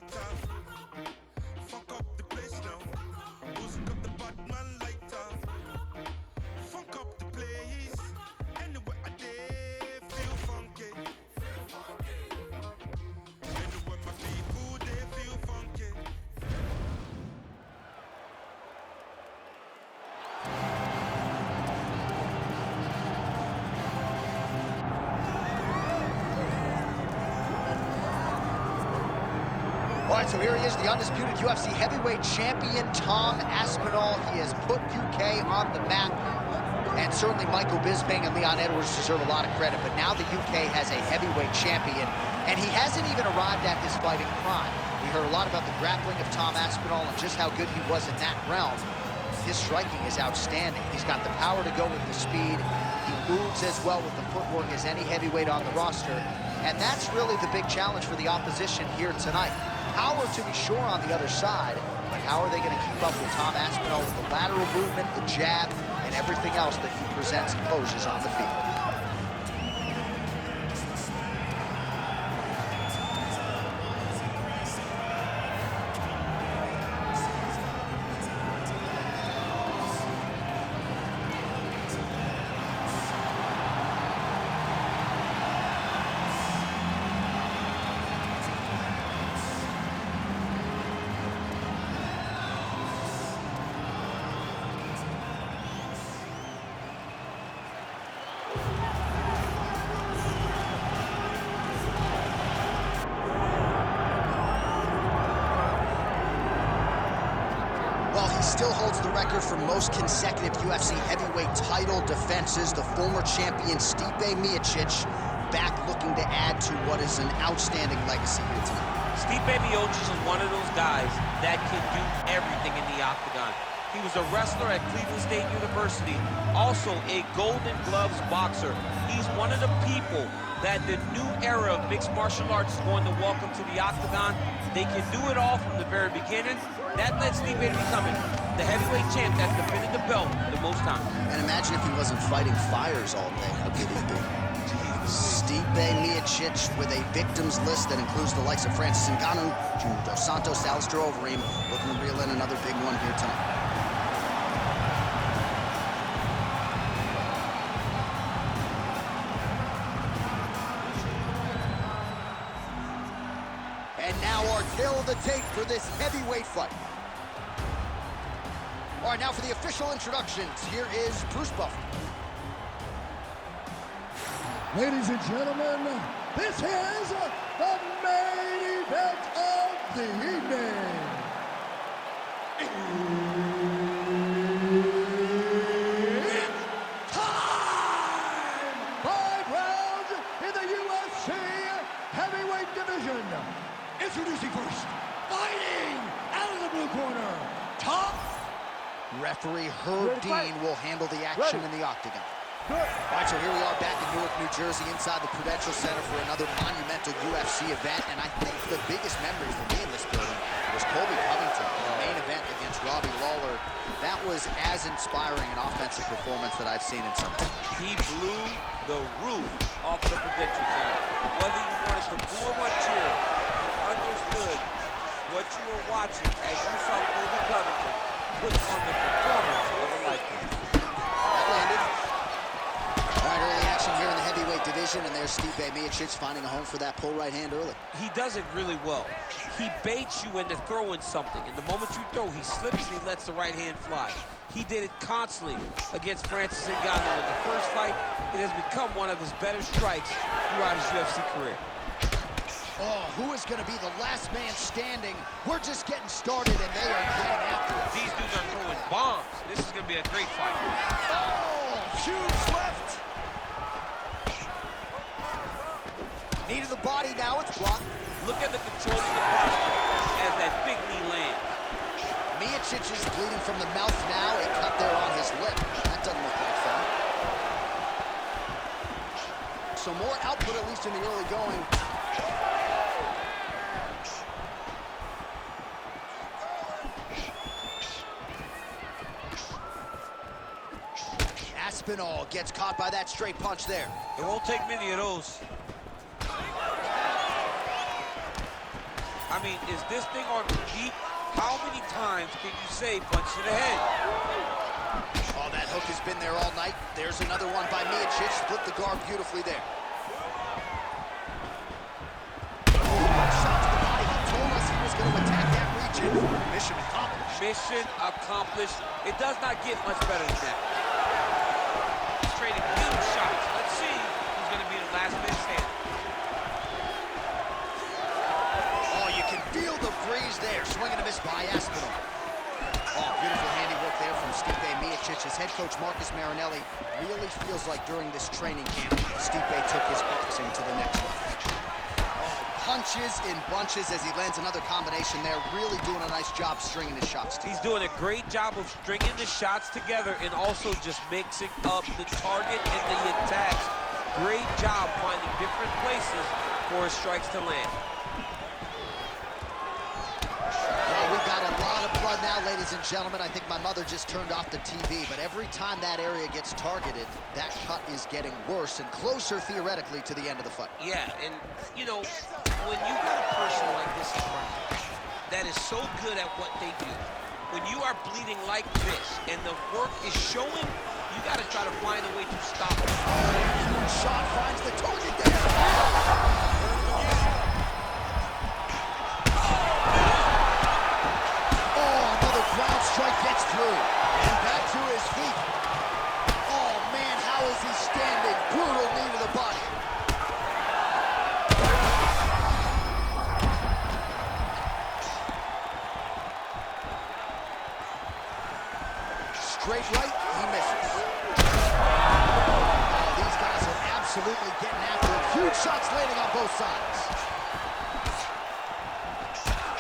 lighter. Fuck up the place now. Music up the Batman lighter. Fuck up the place. Anywhere I dare feel funky. Anywhere my people they feel funky. All right, so here he is, the undisputed UFC heavyweight champion, Tom Aspinall. He has put UK on the map. And certainly Michael Bisping and Leon Edwards deserve a lot of credit. But now the UK has a heavyweight champion, and he hasn't even arrived at his fighting prime. We heard a lot about the grappling of Tom Aspinall and just how good he was in that realm. His striking is outstanding. He's got the power to go with the speed. He moves as well with the footwork as any heavyweight on the roster. And that's really the big challenge for the opposition here tonight. Power to be sure on the other side, but how are they going to keep up with Tom Aspinall with the lateral movement, the jab, and everything else that he presents and poses on the field? Still holds the record for most consecutive UFC heavyweight title defenses. The former champion Stipe Miocic back looking to add to what is an outstanding legacy here tonight. Stipe Miocic is one of those guys that can do everything in the octagon. He was a wrestler at Cleveland State University, also a Golden Gloves boxer. He's one of the people that the new era of mixed martial arts is going to welcome to the octagon. They can do it all from the very beginning. That led Stipe to becoming the heavyweight champ that's defended the belt the most times. And imagine if he wasn't fighting fires all day. How good he'd be. Stipe Miocic with a victims list that includes the likes of Francis Ngannou, Junior Dos Santos, Alistair Overeem, looking to reel in another big one here tonight. And now our tale of the tape for this heavyweight fight. All right, now for the official introductions, here is Bruce Buffer. Ladies and gentlemen, this is the main event of the evening. It's time! 5 rounds in the UFC heavyweight division. Introducing first, fighting out of the blue corner, Tom. Referee Herb Dean will handle the action in the octagon. All right, so here we are back in Newark, New Jersey, inside the Prudential Center for another monumental UFC event. And I think the biggest memory for me in this building was Colby Covington in the main event against Robbie Lawler. That was as inspiring an offensive performance that I've seen in some time. He blew the roof off the Prudential Center. Whether you wanted to boo him or cheer, you understood what you were watching as you saw Colby Covington put on the performance of a lifetime. That landed. All right, early action here in the heavyweight division, and there's Stipe Miocic finding a home for that pull right hand early. He does it really well. He baits you into throwing something, and the moment you throw, he slips and he lets the right hand fly. He did it constantly against Francis Ngannou in the first fight. It has become one of his better strikes throughout his UFC career. Oh, who is going to be the last man standing? We're just getting started, and they are getting after it. These dudes are throwing bombs. This is going to be a great fight. Oh, huge left. Knee to the body now, it's blocked. Look at the control of the posture as that big knee lands. Miocic is bleeding from the mouth now. A cut there on his lip. That doesn't look like fun. So more output, at least in the early going. Aspinall gets caught by that straight punch there. It won't take many of those. I mean, is this thing on repeat? How many times can you say punch to the head? Oh, that hook has been there all night. There's another one by Miocic. Split the guard beautifully there. Shot to the body. He told us he was going to attack that region. Mission accomplished. Mission accomplished. It does not get much better than that. He's trading huge shots. Let's see who's going to be the last man standing. Oh, you can feel the breeze there. Swing and a miss by Aspinall. Oh, beautiful handiwork there from Stipe Miocic. His head coach, Marcus Marinelli, really feels like during this training camp, Stipe took his boxing to the next level. Oh, punches in bunches as he lands another combination there. Really doing a nice job stringing his shots together. He's doing a great job of stringing the shots together and also just mixing up the target and the attacks. Great job finding different places for his strikes to land. Well, we've got a lot of blood now, ladies and gentlemen. I think my mother just turned off the TV, but every time that area gets targeted, that cut is getting worse and closer, theoretically, to the end of the fight. Yeah, and, you know, when you got a person like this in front of you that is so good at what they do, when you are bleeding like this and the work is showing, you got to try to find a way to stop it. Huge shot finds the target there. Ground strike gets through, and back to his feet. Oh, man, how is he standing? Brutal knee to the body. Straight right, he misses. Oh, these guys are absolutely getting after it. Huge shots landing on both sides.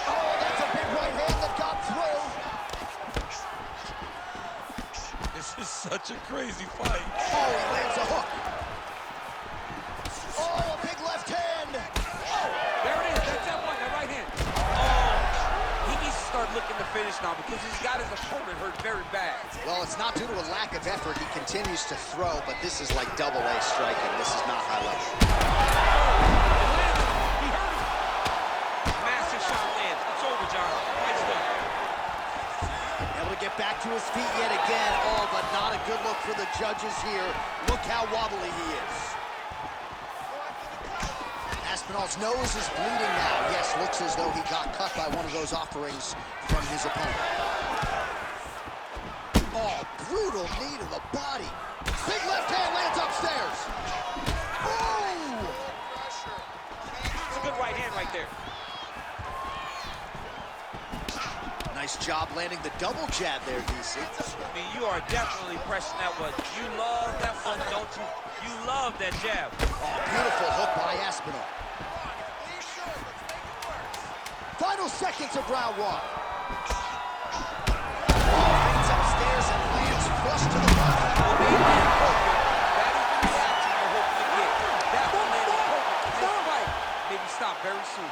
Oh, that's a big right hand that got through. This is such a crazy fight. Oh, he lands a hook. Oh, a big left hand. Oh, there it is. That's that one, that right hand. Oh, he needs to start looking to finish now because he's got his opponent hurt very bad. Well, it's not due to a lack of effort. He continues to throw, but this is like double-A striking. This is not high level. He hurt him. Massive shot lands. It's over, John. It's done. Able to get back to his feet yet again. Oh, but not a good look for the judges here. Look how wobbly he is. Aspinall's nose is bleeding now. Yes, looks as though he got cut by one of those offerings from his opponent. Oh, brutal knee to the body. Big left hand lands upstairs. Oh! It's a good right hand right there. Nice job landing the double jab there, DC. I mean, you are definitely pressing that one. You love that one, don't you? You love that jab. Oh, beautiful hook by Aspinall. Final seconds of round one. Oh, fades upstairs and lands flush to the body. That is the reaction you're hoping to get. That one landed perfect. This fight maybe stop very soon.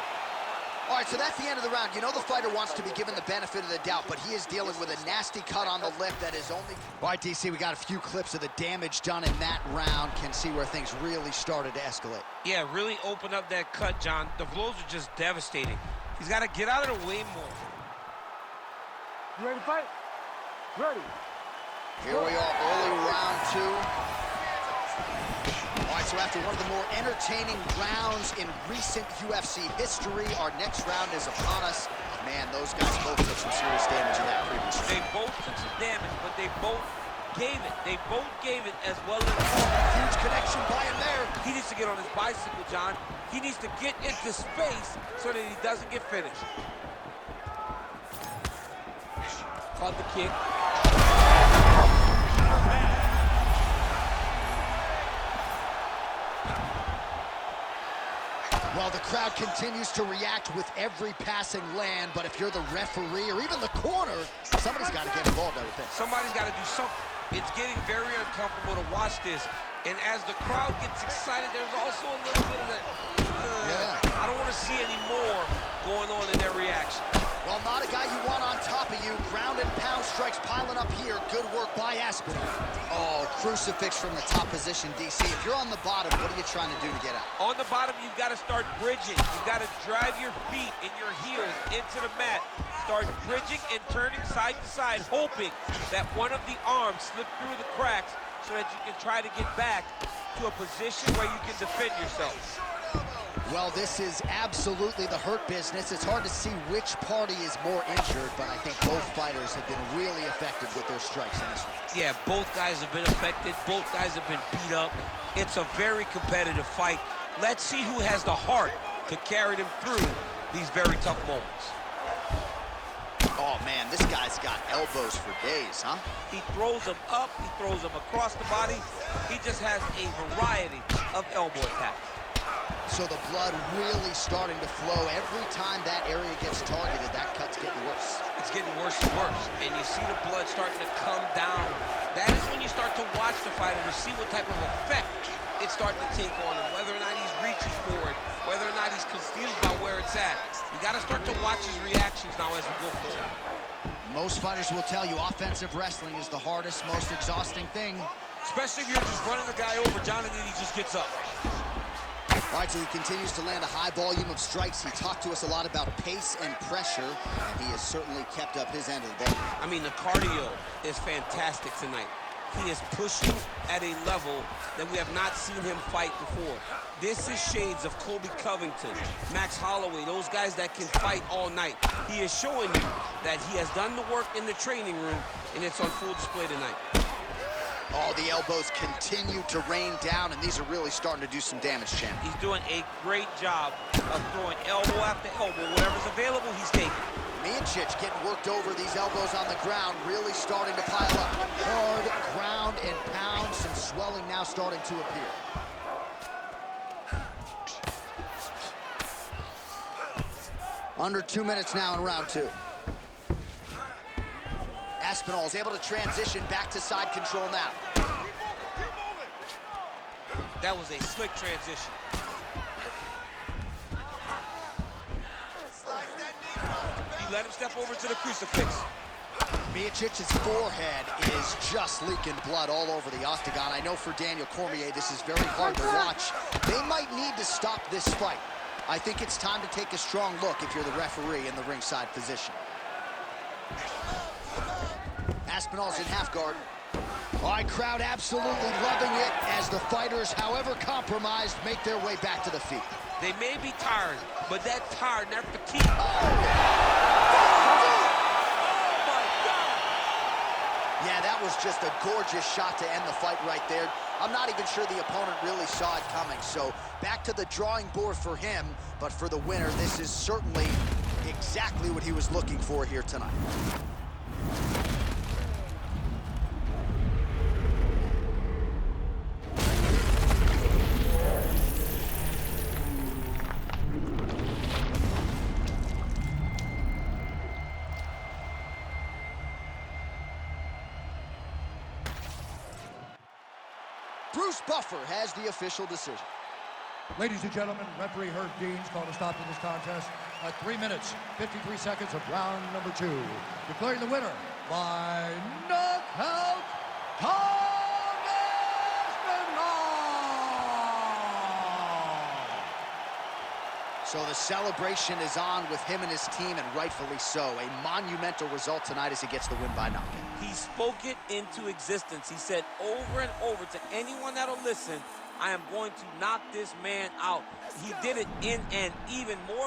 All right, so that's the end of the round. You know the fighter wants to be given the benefit of the doubt, but he is dealing with a nasty cut on the lip that is only... All right, DC, we got a few clips of the damage done in that round. Can see where things really started to escalate. Yeah, really open up that cut, John. The blows are just devastating. He's got to get out of the way more. You ready to fight? Ready. Here we are, early round two. All right, so after one of the more entertaining rounds in recent UFC history, our next round is upon us. Man, those guys both took some serious damage in that previous round. They both took some damage, but they both gave it. They both gave it as well as... Huge connection by him there. He needs to get on his bicycle, John. He needs to get into space so that he doesn't get finished. Caught the kick. Well, the crowd continues to react with every passing land, but if you're the referee or even the corner, somebody's got to get involved, I would think. Somebody's got to do something. It's getting very uncomfortable to watch this. And as the crowd gets excited, there's also a little bit of that, I don't want to see any more going on in their reaction. Well, not a guy you want on top of you. Ground and pound strikes piling up here. Good work by Aspinall. Oh, crucifix from the top position, DC. If you're on the bottom, what are you trying to do to get out? On the bottom, you've got to start bridging. You've got to drive your feet and your heels into the mat, start bridging and turning side to side, hoping that one of the arms slip through the cracks so that you can try to get back to a position where you can defend yourself. Well, this is absolutely the hurt business. It's hard to see which party is more injured, but I think both fighters have been really effective with their strikes in this one. Yeah, both guys have been affected. Both guys have been beat up. It's a very competitive fight. Let's see who has the heart to carry them through these very tough moments. Oh, man, this guy's got elbows for days, huh? He throws them up. He throws them across the body. He just has a variety of elbow attacks. So the blood really starting to flow. Every time that area gets targeted, that cut's getting worse. It's getting worse and worse, and you see the blood starting to come down. That is when you start to watch the fighter to see what type of effect it's starting to take on him, whether or not he's reaching for it, whether or not he's confused by where it's at. You got to start to watch his reactions now as we go forward. Most fighters will tell you offensive wrestling is the hardest, most exhausting thing. Especially if you're just running the guy over, Jonathan, he just gets up. All right, so he continues to land a high volume of strikes. He talked to us a lot about pace and pressure, and he has certainly kept up his end of the ball. I mean, the cardio is fantastic tonight. He is pushing at a level that we have not seen him fight before. This is shades of Colby Covington, Max Holloway, those guys that can fight all night. He is showing you that he has done the work in the training room, and it's on full display tonight. All the elbows continue to rain down, and these are really starting to do some damage, champ. He's doing a great job of throwing elbow after elbow. Whatever's available, he's taking. Miocic getting worked over, these elbows on the ground, really starting to pile up. Hard ground and pound, some swelling now starting to appear. Under 2 minutes now in round two. Aspinall is able to transition back to side control now. That was a slick transition. You let him step over to the crucifix. Miocic's forehead is just leaking blood all over the octagon. I know for Daniel Cormier, this is very hard to watch. They might need to stop this fight. I think it's time to take a strong look if you're the referee in the ringside position. Aspinall's in half guard. All right, crowd absolutely loving it as the fighters, however compromised, make their way back to the feet. They may be tired, but that tired, that fatigue. Oh my God! Yeah, that was just a gorgeous shot to end the fight right there. I'm not even sure the opponent really saw it coming. So back to the drawing board for him, but for the winner, this is certainly exactly what he was looking for here tonight. Bruce Buffer has the official decision. Ladies and gentlemen, referee Herb Dean's called a stop to this contest at 3 minutes, 53 seconds of round number 2. Declaring the winner by knockout, Tom Aspinall! So the celebration is on with him and his team, and rightfully so. A monumental result tonight as he gets the win by knockout. He spoke it into existence. He said over and over to anyone that'll listen, I am going to knock this man out. He did it in an even more